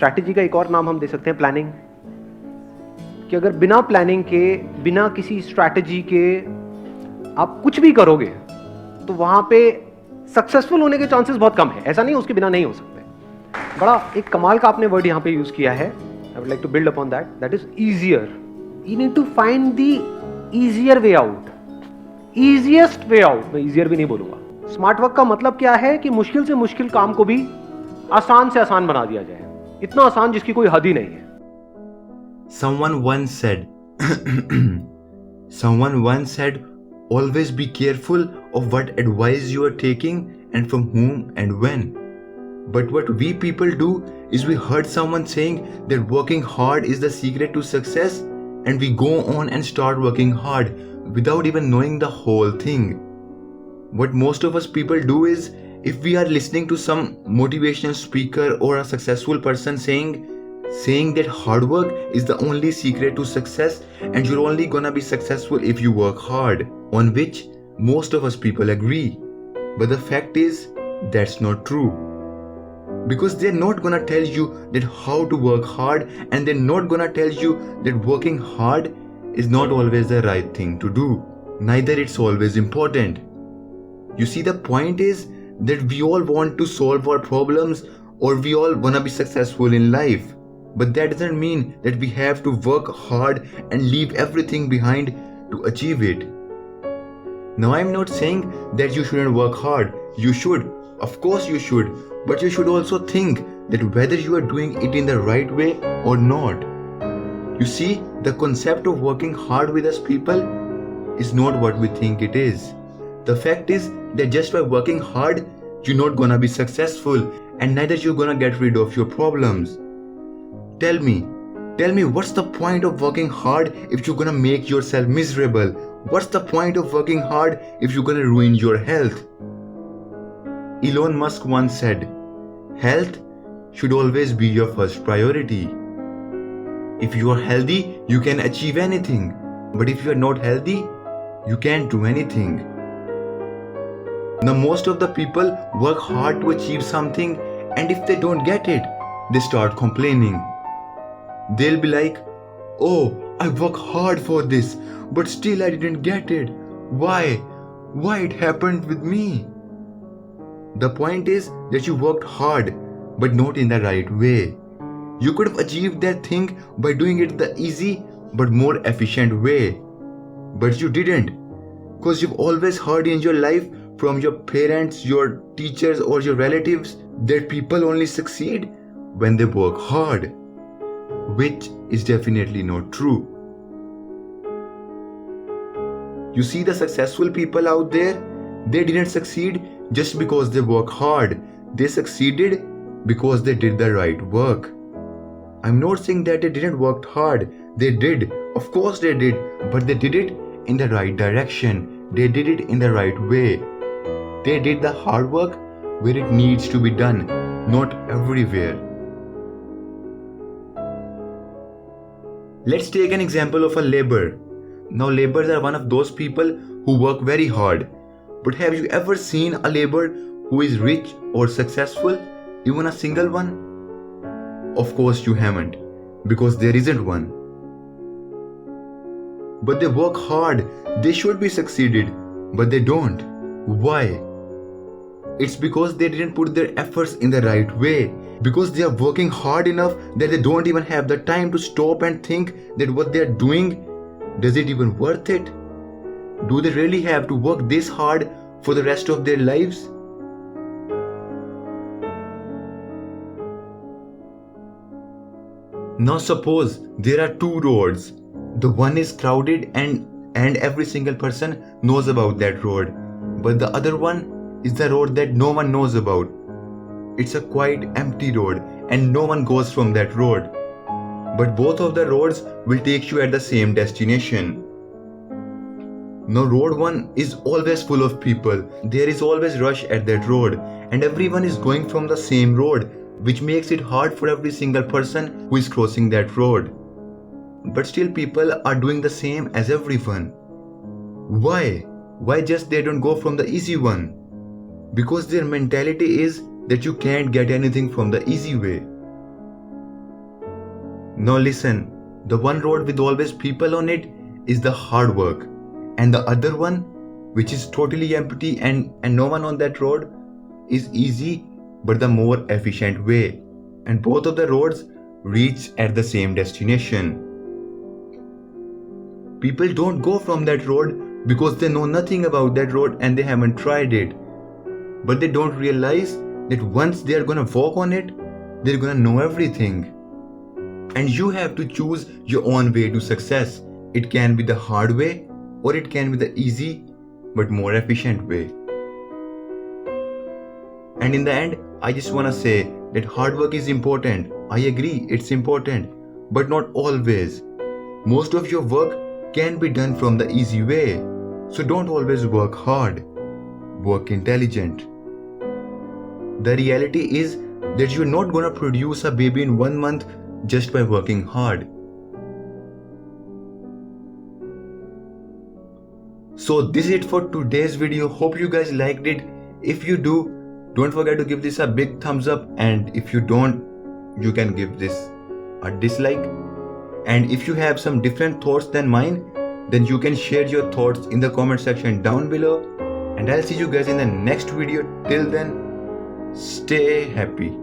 Strategy का एक और नाम हम दे सकते हैं प्लानिंग, कि अगर बिना प्लानिंग के, बिना किसी स्ट्रैटेजी के आप कुछ भी करोगे तो वहां पे सक्सेसफुल होने के चांसेस बहुत कम है। ऐसा नहीं उसके बिना नहीं हो सकते। बड़ा एक कमाल का आपने वर्ड यहां पे यूज किया है, I would like to build upon that, that is easier. You need to find the easier way out, easiest way out. मैं ईजियर भी नहीं बोलूंगा। स्मार्ट वर्क का मतलब क्या है कि मुश्किल से मुश्किल काम को भी आसान से आसान बना दिया जाए, इतना आसान जिसकी कोई हद ही नहीं है। Someone once said, someone once said, always be careful of what advice you are taking and from whom and when. But what we people do is we heard someone saying that working hard is the secret to success, and we go on and start working hard without even knowing the whole thing. What most of us people do is, if we are listening to some motivational speaker or a successful person saying that hard work is the only secret to success and you're only gonna be successful if you work hard, on which most of us people agree. But the fact is, that's not true. Because they're not gonna tell you that how to work hard, and they're not gonna tell you that working hard is not always the right thing to do. Neither it's always important. You see, the point is that we all want to solve our problems, or we all wanna be successful in life. But that doesn't mean that we have to work hard and leave everything behind to achieve it. Now, I'm not saying that you shouldn't work hard. You should. Of course you should. But you should also think that whether you are doing it in the right way or not. You see, the concept of working hard with us people is not what we think it is. The fact is that just by working hard, you're not gonna be successful, and neither you're gonna get rid of your problems. Tell me, what's the point of working hard if you're gonna make yourself miserable? What's the point of working hard if you're gonna ruin your health? Elon Musk once said, health should always be your first priority. If you are healthy, you can achieve anything. But if you are not healthy, you can't do anything. Now, most of the people work hard to achieve something, and if they don't get it, they start complaining. They'll be like, oh, I work hard for this, but still I didn't get it. Why? Why it happened with me? The point is that you worked hard, but not in the right way. You could have achieved that thing by doing it the easy but more efficient way. But you didn't, because you've always heard in your life from your parents, your teachers, or your relatives that people only succeed when they work hard. Which is definitely not true. You see, the successful people out there, they didn't succeed just because they work hard. They succeeded because they did the right work. I'm not saying that they didn't work hard. They did. Of course they did. But they did it in the right direction. They did it in the right way. They did the hard work where it needs to be done, not everywhere. Let's take an example of a laborer. Now, laborers are one of those people who work very hard. But have you ever seen a laborer who is rich or successful? Even a single one? Of course you haven't, because there isn't one. But they work hard. They should be succeeded, but they don't. Why? It's because they didn't put their efforts in the right way. Because they are working hard enough that they don't even have the time to stop and think that what they are doing, does it even worth it? Do they really have to work this hard for the rest of their lives? Now suppose there are two roads. The one is crowded and every single person knows about that road. But the other one is the road that no one knows about. It's a quite empty road and no one goes from that road. But both of the roads will take you at the same destination. Now road 1 is always full of people. There is always rush at that road and everyone is going from the same road, which makes it hard for every single person who is crossing that road. But still people are doing the same as everyone. Why? Why just they don't go from the easy one? Because their mentality is that you can't get anything from the easy way. Now listen, the one road with always people on it is the hard work, and the other one, which is totally empty and no one on that road, is easy but the more efficient way. And both of the roads reach at the same destination. People don't go from that road because they know nothing about that road and they haven't tried it. But they don't realize that once they are gonna walk on it, they're gonna know everything. And you have to choose your own way to success. It can be the hard way or it can be the easy but more efficient way. And in the end, I just wanna say that hard work is important. I agree, it's important, but not always. Most of your work can be done from the easy way. So don't always work hard. Work intelligent. The reality is that you're not gonna produce a baby in 1 month just by working hard. So this is it for today's video. Hope you guys liked it. If you do, don't forget to give this a big thumbs up, and if you don't, you can give this a dislike. And if you have some different thoughts than mine, then you can share your thoughts in the comment section down below. And I'll see you guys in the next video. Till then, stay happy.